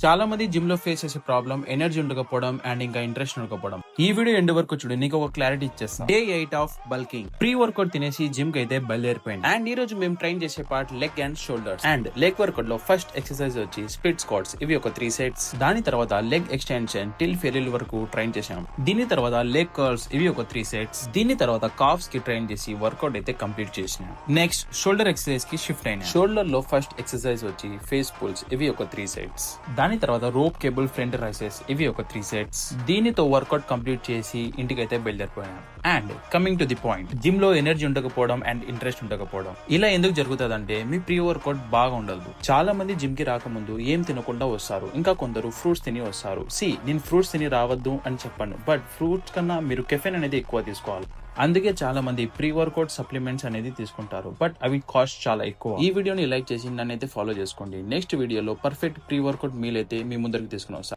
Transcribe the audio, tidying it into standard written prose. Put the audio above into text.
చాలా మంది జిమ్ లో ఫేస్ చేసే ప్రాబ్లం ఎనర్జీ ఉండకపోవడం అండ్ ఇంకా ఇంట్రెస్ట్ ఉండకపోవడం. ఈ వీడియో ఎండ్ వరకు చూడు, నీకు ఒక క్లారిటీ ఇచ్చేస్తాం. Day 8 of bulking. Pre workout తినేసి జిమ్ కి అయితే బయలుదేరిపోయింది. అండ్ ఈ రోజు మేము ట్రైన్ చేసే part leg and shoulders. And leg work out లో ఫస్ట్ ఎక్సర్సైజ్ వచ్చి స్ప్లిట్ స్క్వాట్స్, ఇవి ఒక 3 సెట్స్. దాని తర్వాత లెగ్ ఎక్స్టెన్షన్ టిల్ ఫెయిల్ వరకు ట్రైన్ చేసాం. దీని తర్వాత లెగ్ కర్ల్స్, ఇవి ఒక 3 సెట్స్. దీని తర్వాత కాఫ్స్ కి ట్రైన్ చేసి వర్కౌట్ అయితే కంప్లీట్ చేసినాం. నెక్స్ట్ షోల్డర్ ఎక్సర్సైజ్ కి షిఫ్ట్ అయినా. షోల్డర్ లో ఫస్ట్ ఎక్సర్సైజ్ వచ్చి ఫేస్ పుల్స్, ఇవి ఒక 3 సెట్స్. దాని తర్వాత రోప్ కేబుల్ ఫ్రంట్ రైసెస్, ఇవి ఒక 3 సెట్స్. దీనితో వర్కౌట్ కంప్లీట్ చేసి ఇంటికైతే బయలుదేరిపోయాం. And coming to the point, gym లో ఎనర్జీ ఉండకపోవడం అండ్ ఇంట్రెస్ట్ ఉండకపోవడం ఇలా ఎందుకు జరుగుతుందంటే మీ ప్రీ వర్కౌట్ బాగా ఉండదు. చాలా మంది జిమ్ కి రాకముందు ఏం తినకుండా వస్తారు, ఇంకా కొందరు ఫ్రూట్స్ తిని వస్తారు. నేను ఫ్రూట్స్ తిని రావద్దు అని చెప్పాను, బట్ ఫ్రూట్స్ కన్నా మీరు కెఫెన్ అనేది ఎక్కువ తీసుకోవాలి. అందుకే చాలా మంది ప్రీ వర్కౌట్ సప్లిమెంట్స్ అనేది తీసుకుంటారు, బట్ అవి కాస్ట్ చాలా ఎక్కువ. ఈ వీడియోని లైక్ చేసి నన్ను అయితే ఫాలో చేసుకోండి. నెక్స్ట్ వీడియోలో పర్ఫెక్ట్ ప్రీ వర్కౌట్ మీల్ అయితే మీ ముందరికి తీసుకుని వస్తాను.